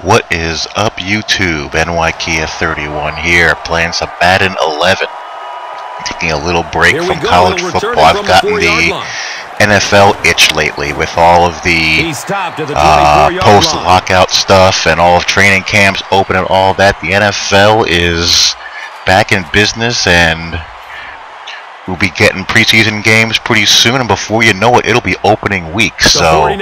What is up, YouTube? NYKia31 here, playing some Madden 11. Taking a little break from college football. I've gotten the NFL itch lately with all of the post-lockout stuff and all of training camps open and all that. The NFL is back in business, and we'll be getting preseason games pretty soon, and before you know it, it'll be opening week. So I'm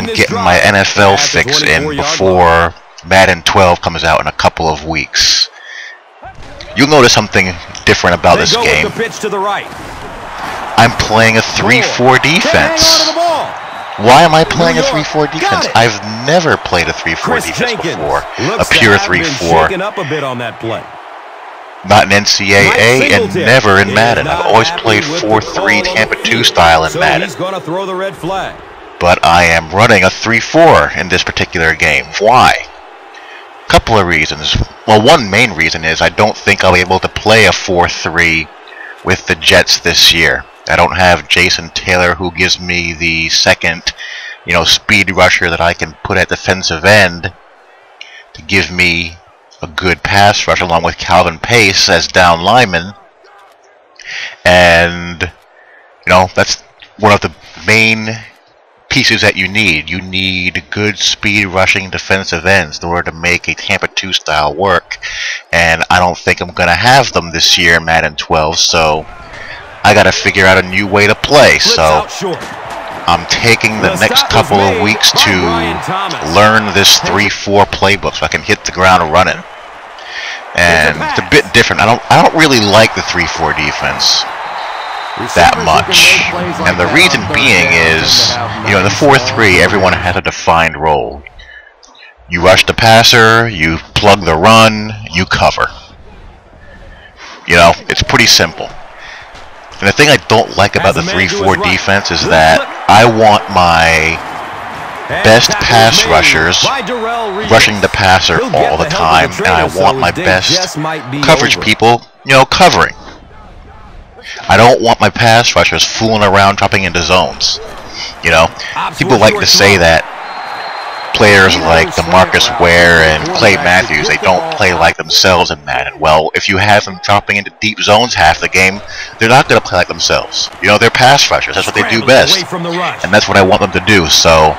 getting my NFL fix in before Madden 12 comes out in a couple of weeks. You'll notice something different about this game. I'm playing a 3-4 defense. Why am I playing a 3-4 defense? I've never played a 3-4 defense before. A pure 3-4. Not in NCAA and never in Madden. I've always played 4-3 Tampa 2 style in Madden. But I am running a 3-4 in this particular game. Why? Couple of reasons. Well, one main reason is I don't think I'll be able to play a 4-3 with the Jets this year. I don't have Jason Taylor, who gives me the second, speed rusher that I can put at defensive end to give me a good pass rush, along with Calvin Pace as down lineman. And that's one of the main pieces that you need. You need good speed rushing defensive ends in order to make a Tampa 2 style work, and I don't think I'm gonna have them this year in Madden 12, so I gotta figure out a new way to play. So I'm taking the next couple of weeks to learn this 3-4 playbook so I can hit the ground running. And it's a bit different. I don't really like the 3-4 defense that much. And the reason being is, in the 4-3, everyone has a defined role. You rush the passer, you plug the run, you cover. It's pretty simple. And the thing I don't like about the 3-4 defense is that I want my best pass rushers rushing the passer all the time, and I want my best coverage people, covering. I don't want my pass rushers fooling around dropping into zones. People like to say that players like DeMarcus Ware and Clay Matthews, they don't play like themselves in Madden. Well, if you have them dropping into deep zones half the game, they're not going to play like themselves. They're pass rushers. That's what they do best, and that's what I want them to do. So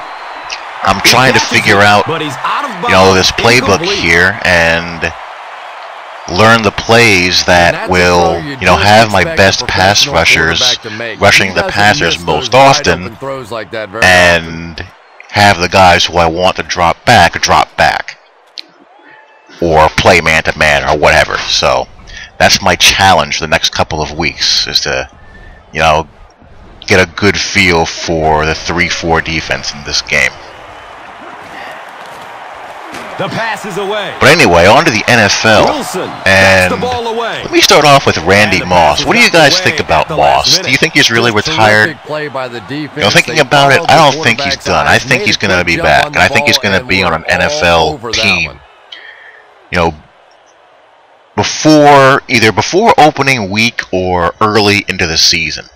I'm trying to figure out, this playbook here and learn the plays that will, have my best pass rushers rushing the passers most often, and have the guys who I want to drop back, or play man-to-man or whatever. So that's my challenge the next couple of weeks, is to, get a good feel for the 3-4 defense in this game. The pass is away. But anyway, on to the NFL. And let me start off with Randy Moss. What do you guys think about Moss? Do you think he's really retired? Thinking about it, I don't think he's done. I think he's going to be back, and I think he's going to be on an NFL team. Either before opening week or early into the season.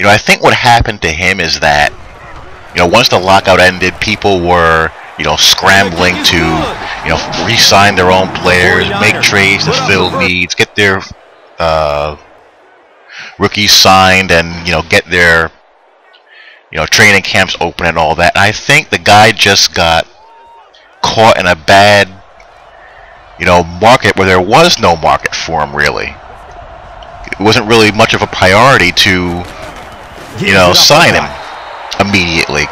I think what happened to him is that, once the lockout ended, people were scrambling to, re-sign their own players, make trades to fill needs, get their rookies signed, and, get their, training camps open and all that. And I think the guy just got caught in a bad, market where there was no market for him, really. It wasn't really much of a priority to, sign him immediately.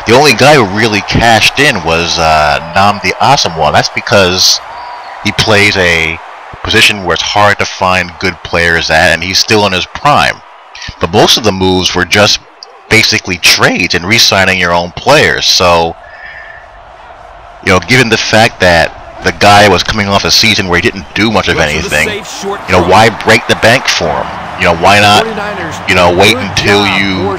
The only guy who really cashed in was Nnamdi Asomugha. That's because he plays a position where it's hard to find good players at, and he's still in his prime. But most of the moves were just basically trades and re-signing your own players. So, given the fact that the guy was coming off a season where he didn't do much of anything, why break the bank for him? Why not, wait until you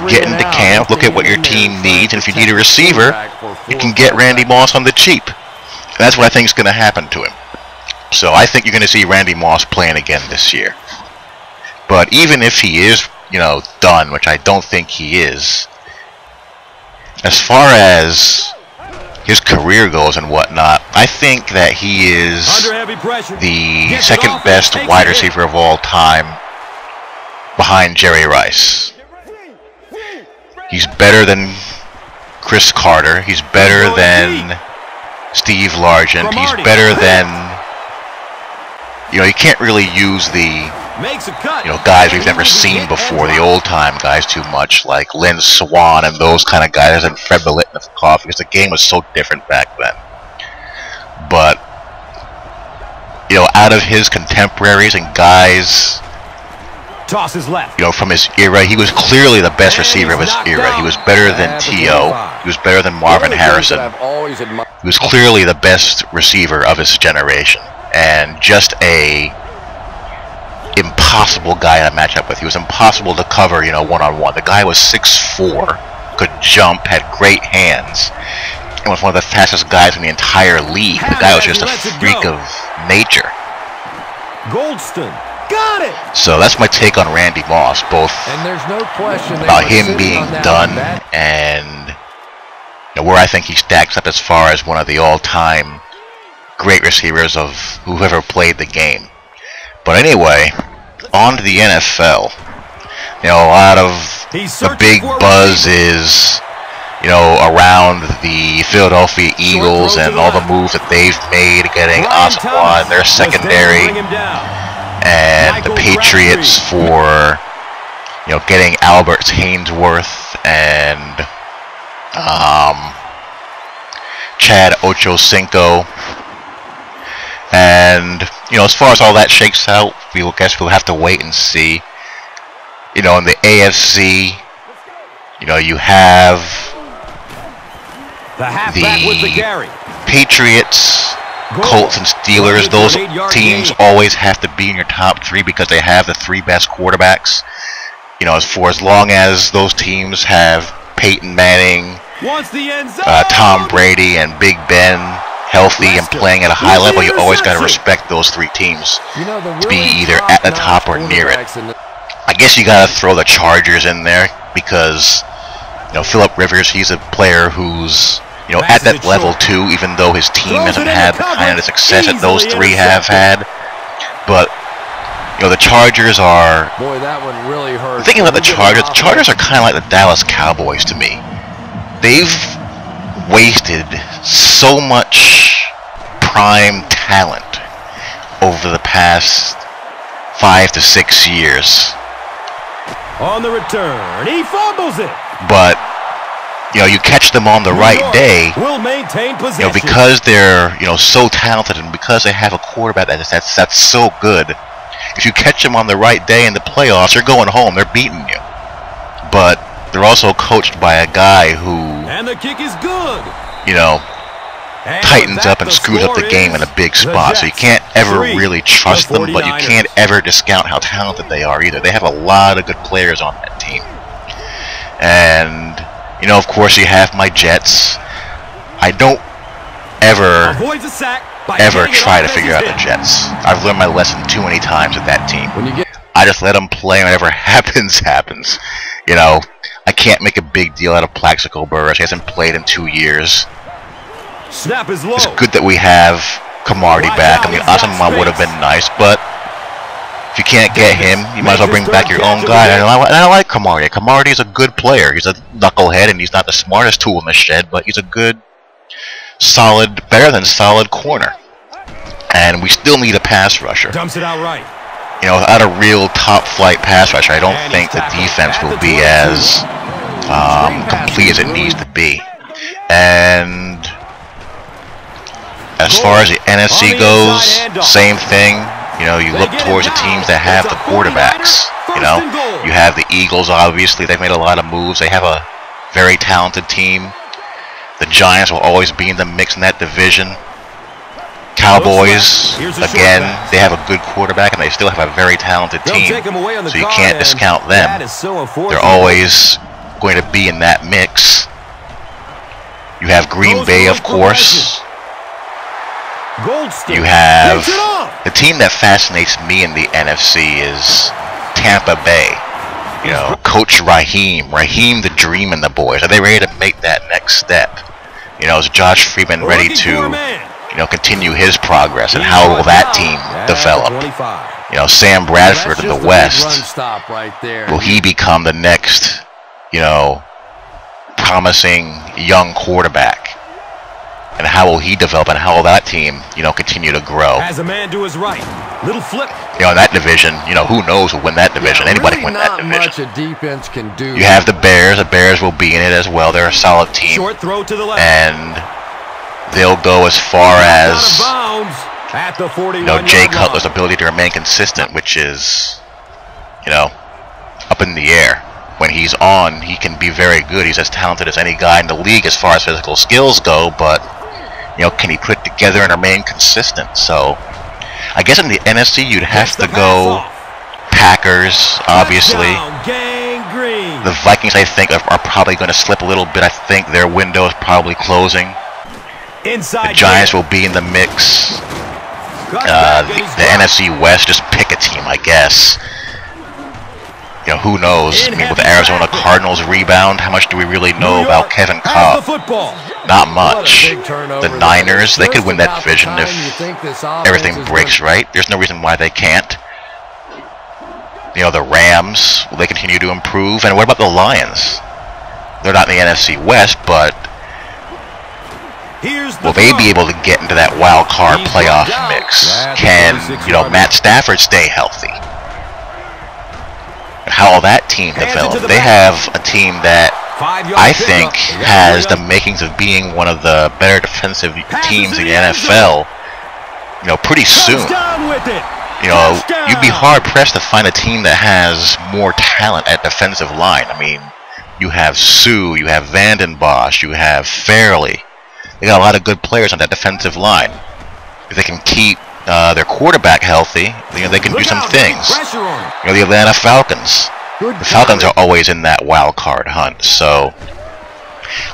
get into camp, look at what your team needs, and if you need a receiver, you can get Randy Moss on the cheap. And that's what I think is going to happen to him. So I think you're going to see Randy Moss playing again this year. But even if he is, done, which I don't think he is, as far as his career goes and whatnot, I think that he is the second best wide receiver of all time behind Jerry Rice. He's better than Chris Carter. He's better than Steve Largent. He's better than, you know, you can't really use the, you know, guys we've never seen before, the old-time guys too much, like Lynn Swann and those kind of guys, and Fred Biletnikoff, because the game was so different back then. But, you know, out of his contemporaries and guys, tosses left, you know, from his era, he was clearly the best receiver of his era. He was better than T.O. He was better than Marvin Harrison. He was clearly the best receiver of his generation, and just a impossible guy to match up with. He was impossible to cover, you know, one-on-one. The guy was 6'4", could jump, had great hands, and was one of the fastest guys in the entire league. The guy was just a freak of nature. Goldston got it. So that's my take on Randy Moss, both about him being done and, you know, where I think he stacks up as far as one of the all-time great receivers of whoever played the game. But anyway, on to the NFL. You know, a lot of the big buzz is, you know, around the Philadelphia Eagles and all the moves that they've made, getting Oswald in their secondary, and the Patriots for, you know, getting Albert Haynesworth and Chad Ochocinco. And, you know, as far as all that shakes out, we'll have to wait and see. You know, in the AFC, you know, you have the Patriots, Colts, and Steelers. Those teams always have to be in your top three because they have the three best quarterbacks. You know, for as long as those teams have Peyton Manning, Tom Brady, and Big Ben healthy and playing at a high level, you always got to respect those three teams to be either at the top or near it. I guess you got to throw the Chargers in there because, you know, Phillip Rivers, he's a player who's, you know, at that level too, even though his team hasn't had the kind of success that those three have had. But, you know, the Chargers are, thinking about the Chargers are kind of like the Dallas Cowboys to me. They've wasted so much prime talent over the past 5 to 6 years. On the return, he fumbles it. But, you know, you catch them on the right day, will maintain possession. You know, because they're, you know, so talented and because they have a quarterback that's so good. If you catch them on the right day in the playoffs, they're going home. They're beating you. But they're also coached by a guy who, and the kick is good, you know, tightens up and screws up the game in a big spot. So you can't ever really trust them, but you can't ever discount how talented they are either. They have a lot of good players on that team. And, you know, of course, you have my Jets. I don't ever try to figure out the Jets. I've learned my lesson too many times with that team. I just let them play, and whatever happens, happens. You know, I can't make a big deal out of Plaxico Burress. He hasn't played in 2 years. Snap is low. It's good that we have Camardi back. I mean, Asama would have been nice, but if you can't get him, you might as well bring back your own guy. And I like Camardi. Camardi's a good player. He's a knucklehead, and he's not the smartest tool in the shed, but he's a good, solid, better than solid corner. And we still need a pass rusher. Dumps it out right. You know, without a real top-flight pass rusher, I don't think the defense will be as complete as it needs to be. And as far as the NFC goes, same thing. You know, you look towards the teams that have the quarterbacks. You know, you have the Eagles, obviously. They've made a lot of moves. They have a very talented team. The Giants will always be in the mix in that division. Cowboys, again, they have a good quarterback and they still have a very talented team, so you can't discount them. They're always going to be in that mix. You have Green Bay, of course. You have the team that fascinates me in the NFC is Tampa Bay. You know, Coach Raheem the Dream, and the boys. Are they ready to make that next step? You know, is Josh Freeman ready to, you know, continue his progress, and how will that team develop? You know, Sam Bradford in the West, will he become the next, you know, promising young quarterback? And how will he develop, and how will that team, you know, continue to grow? Has a man to his right. Little flip. You know, in that division, you know, who knows who will win that division? Anybody can win that division. Much a defense can do. You have the Bears. The Bears will be in it as well. They're a solid team. Short throw to the left. And they'll go as far as, at the 41 you know, Jay Cutler's ability to remain consistent, which is, you know, up in the air. When he's on, he can be very good. He's as talented as any guy in the league as far as physical skills go, but, you know, can he put it together and remain consistent? So, I guess in the NFC, you'd have to go Packers, obviously. The Vikings, I think, are probably going to slip a little bit. I think their window is probably closing. The Giants will be in the mix. The NFC West, just pick a team, I guess. You know, who knows? I mean, with the Arizona Cardinals rebound, how much do we really know about Kevin Cobb? Not much. The Niners, they could win that division if everything breaks right. There's no reason why they can't. You know, the Rams, will they continue to improve? And what about the Lions? They're not in the NFC West, but will they be able to get into that wild card playoff mix? Can, you know, Matt Stafford stay healthy? How will that team develop? They have a team that I think has the makings of being one of the better defensive teams in the NFL, you know, pretty soon. You know, you'd be hard-pressed to find a team that has more talent at defensive line. I mean, you have Sue, you have Vanden Bosch, you have Fairley. They got a lot of good players on that defensive line. If they can keep their quarterback healthy, you know, they can do some things. You know, the Atlanta Falcons. The Falcons are always in that wild card hunt, so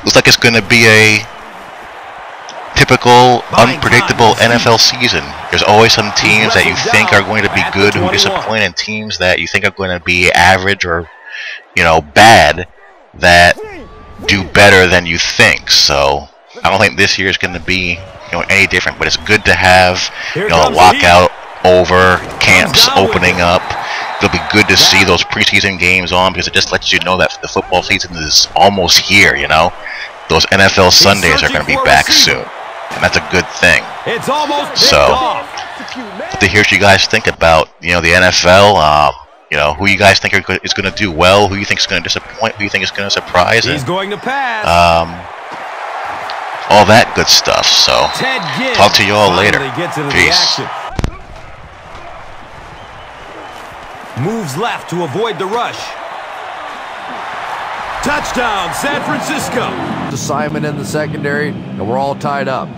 looks like it's going to be a typical, unpredictable NFL season. There's always some teams that you think are going to be good who disappoint, and teams that you think are going to be average or, you know, bad that do better than you think. So I don't think this year is going to be, you know, any different, but it's good to have, you know, a lockout over, camps opening up. It'll be good to see those preseason games on, because it just lets you know that the football season is almost here, you know. Those NFL Sundays are going to be back soon, and that's a good thing. So, to hear what you guys think about, you know, the NFL, you know, who you guys think is going to do well, who you think is going to disappoint, who you think is going to surprise, and, all that good stuff. So, talk to you all later. Peace. Moves left to avoid the rush. Touchdown, San Francisco. Assignment in the secondary, and we're all tied up.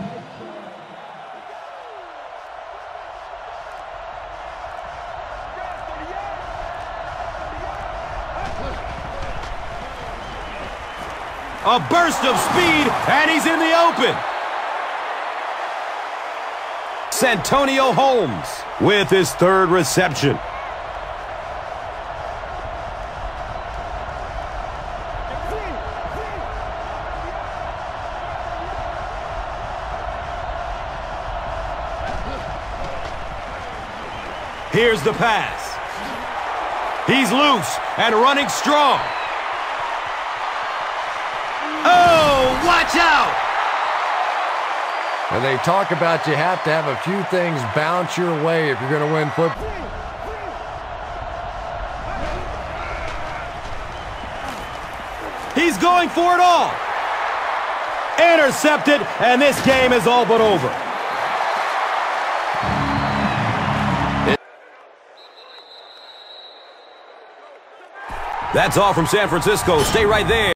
A burst of speed, and he's in the open. Santonio Holmes with his third reception. Here's the pass. He's loose and running strong. Oh, watch out! And they talk about you have to have a few things bounce your way if you're going to win football. He's going for it all. Intercepted, and this game is all but over. That's all from San Francisco. Stay right there.